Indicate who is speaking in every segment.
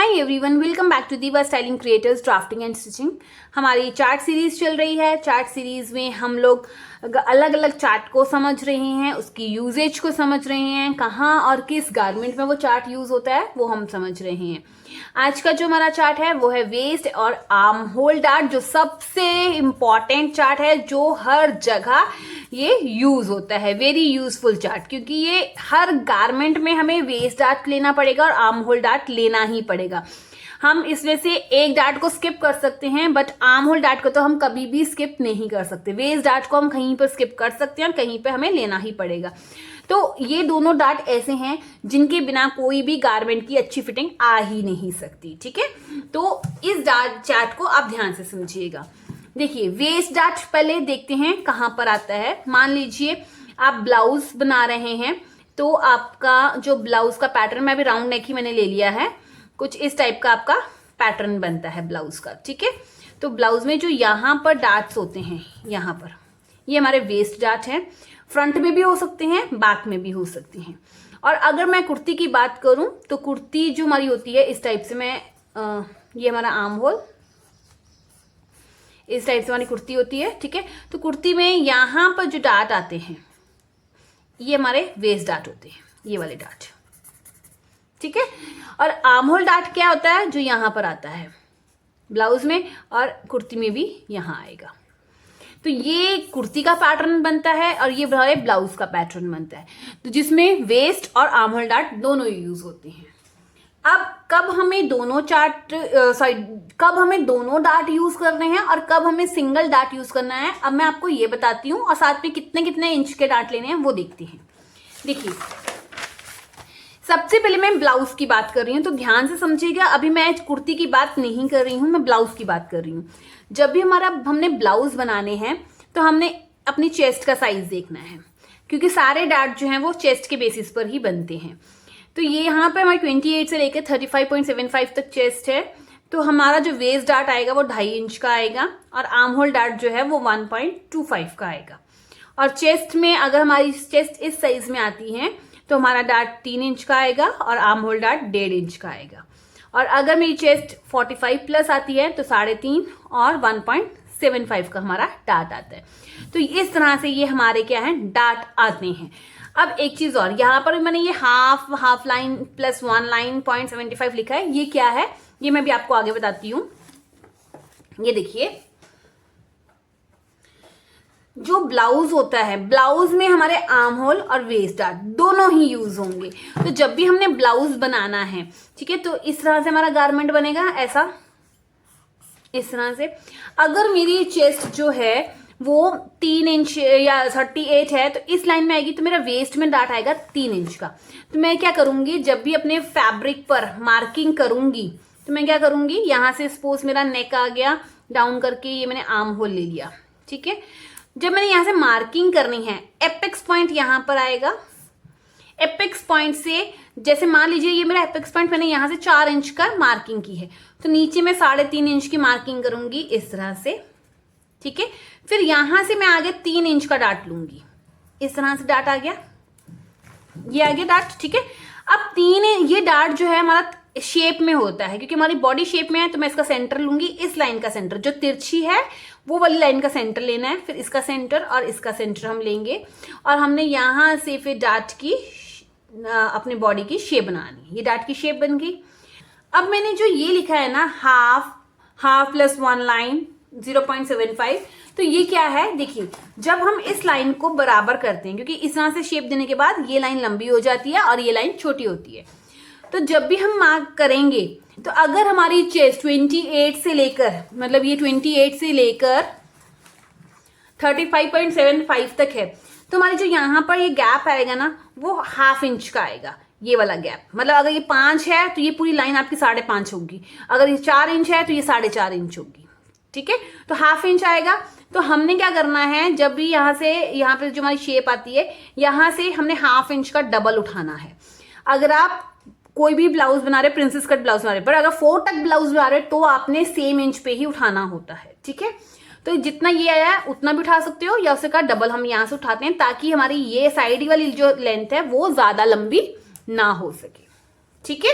Speaker 1: Hi everyone, welcome back to Diva Styling Creators drafting and stitching. हमारी chart series चल रही है। Chart series में हम लोग अलग अलग चार्ट को समझ रहे हैं, उसकी यूजेज को समझ रहे हैं, कहाँ और किस गारमेंट में वो चार्ट यूज होता है वो हम समझ रहे हैं। आज का जो हमारा चार्ट है वो है वेस्ट और आर्म होल डार्ट, जो सबसे इम्पॉर्टेंट चार्ट है, जो हर जगह ये यूज होता है। वेरी यूजफुल चार्ट, क्योंकि ये हर गारमेंट में हमें वेस्ट डार्ट लेना पड़ेगा और आर्म होल डार्ट लेना ही पड़ेगा। हम इसमें से एक डार्ट को स्किप कर सकते हैं, बट आर्म होल डार्ट को तो हम कभी भी स्किप नहीं कर सकते। वेस्ट डार्ट को हम कहीं पर स्किप कर सकते हैं और कहीं पर हमें लेना ही पड़ेगा। तो ये दोनों डार्ट ऐसे हैं जिनके बिना कोई भी गारमेंट की अच्छी फिटिंग आ ही नहीं सकती। ठीक है, तो इस डार्ट चार्ट को आप ध्यान से समझिएगा। देखिए, वेस्ट डार्ट पहले देखते हैं कहाँ पर आता है। मान लीजिए आप ब्लाउज बना रहे हैं, तो आपका जो ब्लाउज का पैटर्न, मैं अभी राउंड नेक ही मैंने ले लिया है, कुछ इस टाइप का आपका पैटर्न बनता है ब्लाउज का। ठीक है, तो ब्लाउज में जो यहाँ पर डार्ट्स होते हैं, यहाँ पर ये हमारे वेस्ट डार्ट है। फ्रंट में भी हो सकते हैं, बैक में भी हो सकते हैं। और अगर मैं कुर्ती की बात करूं तो कुर्ती जो हमारी होती है इस टाइप से, ये हमारा आर्म होल, इस टाइप से हमारी कुर्ती होती है। ठीक है, तो कुर्ती में यहाँ पर जो डार्ट आते हैं ये हमारे वेस्ट डार्ट होते हैं, ये वाले डार्ट। ठीक है, और आर्म होल डार्ट क्या होता है, जो यहाँ पर आता है ब्लाउज में और कुर्ती में भी यहाँ आएगा। तो ये कुर्ती का पैटर्न बनता है और ये ब्लाउज का पैटर्न बनता है, तो जिसमें वेस्ट और आर्म होल डार्ट दोनों यूज होते हैं। अब कब हमें दोनों कब हमें दोनों डार्ट यूज करने हैं और कब हमें सिंगल डार्ट यूज करना है, अब मैं आपको ये बताती हूँ, और साथ में कितने कितने इंच के डार्ट लेने हैं वो देखते हैं। देखिए, सबसे पहले मैं ब्लाउज की बात कर रही हूँ, तो ध्यान से समझिएगा। अभी मैं कुर्ती की बात नहीं कर रही हूँ, मैं ब्लाउज की बात कर रही हूँ। जब भी हमने ब्लाउज बनाने हैं तो हमने अपनी चेस्ट का साइज देखना है, क्योंकि सारे डार्ट जो हैं वो चेस्ट के बेसिस पर ही बनते हैं। तो ये यहाँ पे हमारी 28 से लेकर 35.75 तक चेस्ट है, तो हमारा जो वेस्ट डार्ट आएगा वो 2.5 इंच का आएगा और आर्म होल डार्ट जो है वो 1.25 का आएगा। और चेस्ट में अगर हमारी चेस्ट इस साइज में आती है तो हमारा डार्ट 3 इंच का आएगा और आर्म होल डार्ट 1.5 इंच का आएगा। और अगर मेरी चेस्ट 45 प्लस आती है तो 3.5 और 1.75 का हमारा डार्ट आता है। तो इस तरह से ये हमारे क्या है, डार्ट आते हैं। अब एक चीज और, यहाँ पर मैंने ये हाफ लाइन प्लस 1 लाइन 0.75 लिखा है, ये क्या है ये मैं भी आपको आगे बताती हूँ। ये देखिए, जो ब्लाउज होता है, ब्लाउज में हमारे आर्म होल और वेस्ट डार्ट दोनों ही यूज होंगे। तो जब भी हमने ब्लाउज बनाना है, ठीक है, तो इस तरह से हमारा गारमेंट बनेगा, ऐसा इस तरह से। अगर मेरी चेस्ट जो है वो 3 इंच या 38 है तो इस लाइन में आएगी, तो मेरा वेस्ट में डार्ट आएगा 3 इंच का। तो मैं क्या करूंगी, जब भी अपने फैब्रिक पर मार्किंग करूंगी तो मैं क्या करूंगी, यहां से सपोज मेरा नेक आ गया डाउन करके, ये मैंने आर्म होल ले लिया। ठीक है, जब मैंने यहां से मार्किंग करनी है, एपेक्स पॉइंट यहां पर आएगा। एपेक्स पॉइंट से, जैसे मान लीजिए ये मेरा एपेक्स पॉइंट, मैंने यहां से 4 इंच का मार्किंग की है, तो नीचे मैं 3.5 इंच की मार्किंग करूंगी इस तरह से। ठीक है, फिर यहां से मैं आगे 3 इंच का डार्ट लूंगी, इस तरह से डार्ट आ गया, ये आ गया डार्ट। ठीक है, अब ये डार्ट जो है हमारा शेप में होता है, क्योंकि हमारी बॉडी शेप में है, तो मैं इसका सेंटर लूंगी, इस लाइन का सेंटर जो तिरछी है वो वाली लाइन का सेंटर लेना है, फिर इसका सेंटर और इसका सेंटर हम लेंगे, और हमने यहां से फिर डार्ट की अपने बॉडी की शेप बनानी। ये डार्ट की शेप बन गई। अब मैंने जो ये लिखा है ना, हाफ प्लस 1 लाइन 0.75, तो ये क्या है, देखिए, जब हम इस लाइन को बराबर करते हैं, क्योंकि इस तरह से शेप देने के बाद ये लाइन लंबी हो जाती है और ये लाइन छोटी होती है, तो जब भी हम मार्क करेंगे, तो अगर हमारी चेस्ट 28 से लेकर, मतलब ये 28 से लेकर 35.75 तक है, तो हमारी जो यहाँ पर ये गैप आएगा ना, वो 1/2 इंच का आएगा, ये वाला गैप। मतलब अगर ये 5 है तो ये पूरी लाइन आपकी 5.5 होगी, अगर ये 4 इंच है तो ये 4.5 इंच होगी। ठीक है, तो 1/2 इंच आएगा। तो हमने क्या करना है, जब भी यहाँ पे जो हमारी शेप आती है, यहाँ से हमने 1/2 इंच का डबल उठाना है। अगर आप कोई भी ब्लाउज बना रहे, प्रिंसेस कट ब्लाउज बना रहे, पर अगर 4 टक ब्लाउज बना रहे तो आपने सेम इंच पे ही उठाना होता है। ठीक है, तो जितना ये आया है उतना भी उठा सकते हो, या उससे का डबल हम यहाँ से उठाते हैं, ताकि हमारी ये साइड वाली जो लेंथ है वो ज्यादा लंबी ना हो सके। ठीक है,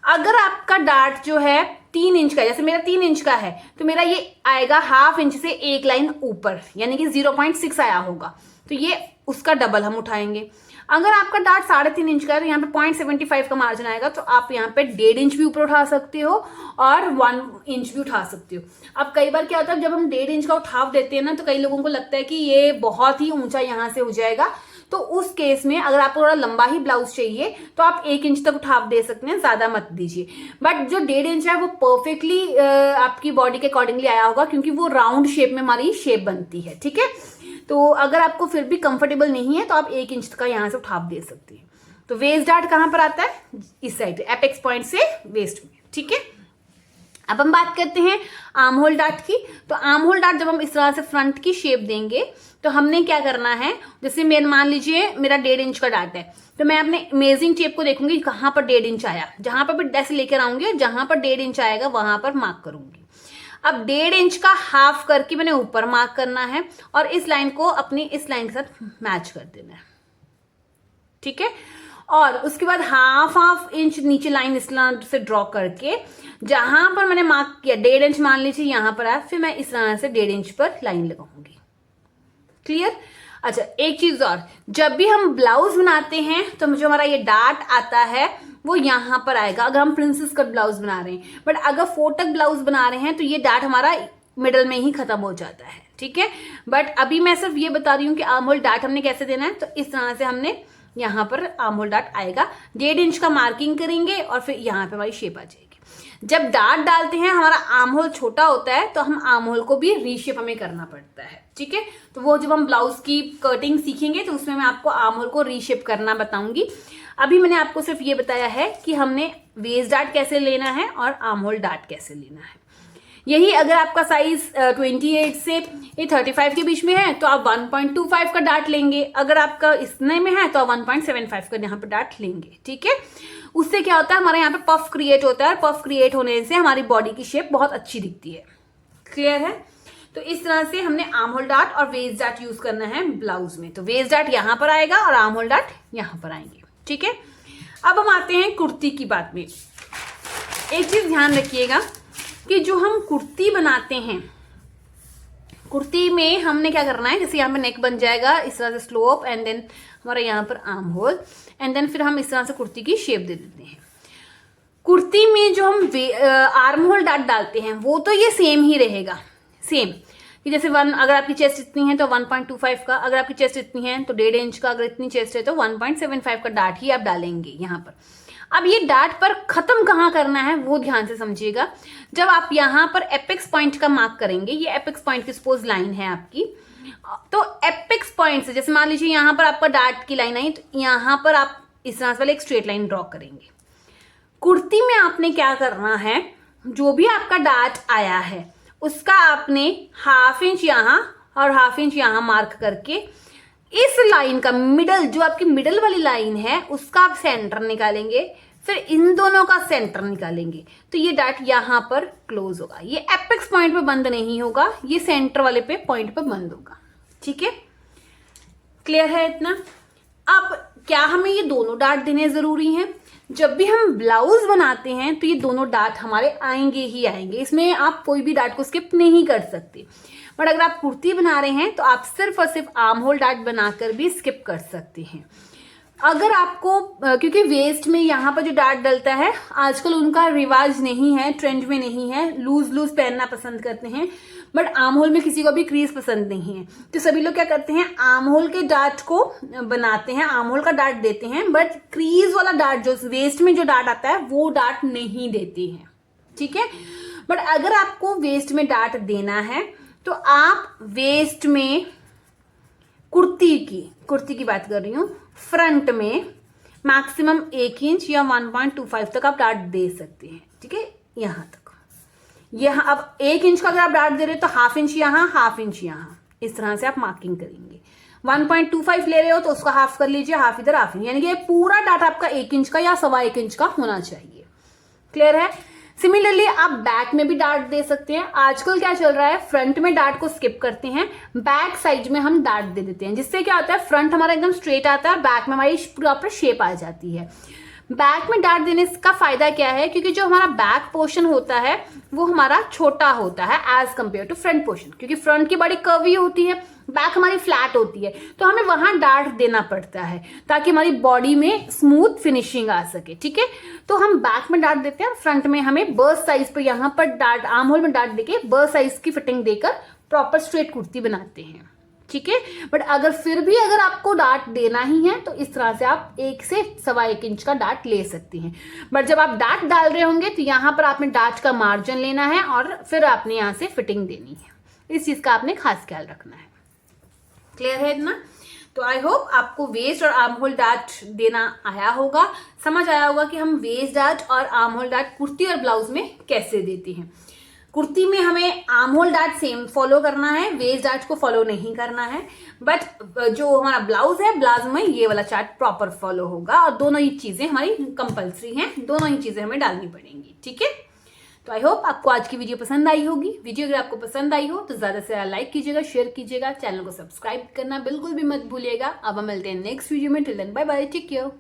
Speaker 1: अगर आपका डार्ट जो है 3 इंच का है, जैसे मेरा 3 इंच का है, तो मेरा ये आएगा ½ इंच से एक लाइन ऊपर, यानी कि 0.6 आया होगा, तो ये उसका डबल हम उठाएंगे। अगर आपका डार्ट 3.5 इंच का है तो यहाँ पे 0.75 का मार्जिन आएगा, तो आप यहाँ पे 1.5 इंच भी ऊपर उठा सकते हो और 1 इंच भी उठा सकते हो। अब कई बार क्या होता है, जब हम 1.5 इंच का उठाव देते हैं ना, तो कई लोगों को लगता है कि ये बहुत ही ऊंचा यहाँ से हो जाएगा, तो उस केस में अगर आपको थोड़ा लंबा ही ब्लाउज चाहिए तो आप 1 इंच तक उठाव दे सकते हैं, ज्यादा मत दीजिए। बट जो 1.5 इंच है वो परफेक्टली आपकी बॉडी के अकॉर्डिंगली आया होगा, क्योंकि वो राउंड शेप में हमारी शेप बनती है, ठीक है। तो अगर आपको फिर भी कंफर्टेबल नहीं है तो आप 1 इंच का यहाँ से उठाव दे सकते हैं। तो वेस्ट डार्ट कहाँ पर आता है, इस साइड एपेक्स पॉइंट से वेस्ट में, ठीक है। अब हम बात करते हैं आर्म होल डार्ट की। तो आर्म होल डार्ट जब हम इस तरह से फ्रंट की शेप देंगे तो हमने क्या करना है, जैसे मेरे मान लीजिए मेरा 1.5 इंच का डार्ट है, तो मैं अपने मेजरिंग टेप को देखूंगी कहाँ पर 1.5 इंच आया, जहां पर भी ऐसे लेकर आऊंगी, जहां पर 1.5 इंच आएगा वहां पर मार्क करूंगी। अब 1.5 इंच का हाफ करके मैंने ऊपर मार्क करना है और इस लाइन को अपनी इस लाइन के साथ मैच कर देना है, ठीक है। और उसके बाद ½ इंच नीचे लाइन इस तरह से ड्रॉ करके जहां पर मैंने मार्क किया 1.5 इंच मान लीजिए यहां पर आया, फिर मैं इस तरह से 1.5 इंच पर लाइन लगाऊंगी। क्लियर। अच्छा, एक चीज और, जब भी हम ब्लाउज बनाते हैं तो जो हमारा ये डार्ट आता है वो यहां पर आएगा, अगर हम प्रिंसेस कट ब्लाउज बना रहे हैं। बट अगर फोटक ब्लाउज बना रहे हैं तो ये डार्ट हमारा मिडल में ही खत्म हो जाता है, ठीक है। बट अभी मैं सिर्फ ये बता रही हूँ कि आर्म होल डार्ट हमने कैसे देना है। तो इस तरह से हमने यहाँ पर आर्म होल डार्ट आएगा, 1.5 इंच का मार्किंग करेंगे और फिर यहाँ पे हमारी शेप आ जाएगी। जब डार्ट डालते हैं हमारा आर्म होल छोटा होता है तो हम आर्म होल को भी रीशेप हमें करना पड़ता है, ठीक है। तो वो जब हम ब्लाउज की कटिंग सीखेंगे तो उसमें मैं आपको आर्म होल को रीशेप करना बताऊंगी। अभी मैंने आपको सिर्फ ये बताया है कि हमने वेस्ट डार्ट कैसे लेना है और आर्म होल डार्ट कैसे लेना है। यही अगर आपका साइज 28 से 35 के बीच में है तो आप 1.25 का डार्ट लेंगे, अगर आपका इतने में है तो आप 1.75 का यहाँ पर डार्ट लेंगे, ठीक है। उससे क्या होता है, हमारे यहाँ पे पफ क्रिएट होता है और पफ क्रिएट होने से हमारी बॉडी की शेप बहुत अच्छी दिखती है। क्लियर है। तो इस तरह से हमने आर्म होल डार्ट और वेस्ट डार्ट यूज करना है ब्लाउज में। तो वेस्ट डार्ट यहाँ पर आएगा और आर्म होल डार्ट यहाँ पर आएंगे, ठीक है। अब हम आते हैं कुर्ती की बात में। एक चीज ध्यान रखिएगा कि जो हम कुर्ती बनाते हैं, कुर्ती में हमने क्या करना है, जैसे यहाँ पे नेक बन जाएगा इस तरह से स्लोप एंड देन हमारा यहाँ पर आर्म होल एंड देन फिर हम इस तरह से कुर्ती की शेप दे देते हैं। कुर्ती में जो हम आर्म होल डार्ट डालते हैं वो तो ये सेम ही रहेगा, सेम कि जैसे अगर आपकी चेस्ट इतनी है तो 1.25 का, अगर आपकी चेस्ट इतनी है तो 1.5 इंच का, अगर इतनी चेस्ट है तो 1.75 का डार्ट ही आप डालेंगे यहाँ पर। अब ये डार्ट पर खत्म कहाँ करना है वो ध्यान से समझिएगा। जब आप यहाँ पर एपेक्स पॉइंट का मार्क करेंगे, ये एपेक्स पॉइंट की सपोज लाइन है आपकी, तो एपेक्स पॉइंट से जैसे मान लीजिए यहाँ पर आपका डार्ट की लाइन आई तो यहाँ पर आप इस तरह से वाले एक स्ट्रेट लाइन ड्रॉ करेंगे। कुर्ती में आपने क्या करना है, जो भी आपका डार्ट आया है उसका आपने ½ इंच यहाँ और ½ इंच यहाँ मार्क करके इस लाइन का मिडल, जो आपकी मिडल वाली लाइन है उसका आप सेंटर निकालेंगे, फिर इन दोनों का सेंटर निकालेंगे तो ये डार्ट यहाँ पर क्लोज होगा। ये एपेक्स पॉइंट पे बंद नहीं होगा, ये सेंटर वाले पे पॉइंट पे बंद होगा, ठीक है। क्लियर है इतना। अब क्या हमें ये दोनों डार्ट देने जरूरी हैं? जब भी हम ब्लाउज बनाते हैं तो ये दोनों डार्ट हमारे आएंगे ही आएंगे, इसमें आप कोई भी डार्ट को स्किप नहीं कर सकते। बट अगर आप कुर्ती बना रहे हैं तो आप सिर्फ और सिर्फ आर्म होल डार्ट बनाकर भी स्किप कर सकते हैं। अगर आपको क्योंकि वेस्ट में यहाँ पर जो डार्ट डलता है आजकल उनका रिवाज नहीं है, ट्रेंड में नहीं है, लूज लूज पहनना पसंद करते हैं। बट आर्म होल में किसी को भी क्रीज पसंद नहीं है, तो सभी लोग क्या करते हैं, आर्म होल के डार्ट को बनाते हैं, आर्म होल का डार्ट देते हैं, बट क्रीज वाला डार्ट जो वेस्ट में जो डार्ट आता है वो डार्ट नहीं देते हैं, ठीक है। बट अगर आपको वेस्ट में डार्ट देना है तो आप वेस्ट में कुर्ती की बात कर रही हूँ, फ्रंट में मैक्सिमम 1 इंच या 1.25 तक आप डार्ट दे सकते हैं, ठीक है। यहाँ तक, यहाँ अब 1 इंच का अगर आप डार्ट दे रहे हो तो ½ इंच यहाँ, ½ इंच यहाँ, इस तरह से आप मार्किंग करेंगे। 1.25 ले रहे हो तो उसका हाफ कर लीजिए, हाफ इधर ½ इंच, यानी कि पूरा डार्ट आपका 1 इंच का या 1.25 इंच का होना चाहिए। क्लियर है। सिमिलरली आप बैक में भी डार्ट दे सकते हैं। आजकल क्या चल रहा है, फ्रंट में डार्ट को स्किप करते हैं, बैक साइड में हम डार्ट दे देते हैं, जिससे क्या होता है फ्रंट हमारा एकदम स्ट्रेट आता है, बैक में हमारी प्रॉपर शेप आ जाती है। बैक में डार्ट देने का फायदा क्या है, क्योंकि जो हमारा बैक पोर्शन होता है वो हमारा छोटा होता है as compare to front portion, क्योंकि फ्रंट की बॉडी कर्वी होती है, बैक हमारी फ्लैट होती है, तो हमें वहां डार्ट देना पड़ता है ताकि हमारी बॉडी में स्मूथ फिनिशिंग आ सके। ठीक है, तो हम बैक में डार्ट देते हैं, फ्रंट में हमें बर्स्ट साइज पे यहाँ पर डार्ट, आर्म होल में डार्ट देके बर्स्ट साइज की फिटिंग देकर प्रॉपर स्ट्रेट कुर्ती बनाते हैं। ठीक है, बट अगर फिर भी अगर आपको डार्ट देना ही है तो इस तरह से आप 1 से 1.25 इंच का डार्ट ले सकती हैं। बट जब आप डार्ट डाल रहे होंगे तो यहाँ पर आपने डार्ट का मार्जिन लेना है और फिर आपने यहाँ से फिटिंग देनी है, इस चीज का आपने खास ख्याल रखना है। क्लियर है ना? तो आई होप आपको वेस्ट और आर्म होल डार्ट देना आया होगा, समझ आया होगा कि हम वेस्ट डार्ट और आर्म होल डार्ट कुर्ती और ब्लाउज में कैसे देते हैं। कुर्ती में हमें arm hole dart same follow करना है, वेस्ट डार्ट को फॉलो नहीं करना है, बट जो हमारा ब्लाउज है, ब्लाउज में ये वाला चार्ट प्रॉपर फॉलो होगा और दोनों ही चीजें हमारी कंपलसरी हैं, दोनों ही चीजें हमें डालनी पड़ेंगी। ठीक है, तो आई होप आपको आज की वीडियो पसंद आई होगी। वीडियो अगर आपको पसंद आई हो तो ज्यादा से ज्यादा लाइक कीजिएगा, शेयर कीजिएगा, चैनल को सब्सक्राइब करना बिल्कुल भी मत भूलिएगा। अब हम मिलते हैं नेक्स्ट वीडियो में, till then bye bye, take care.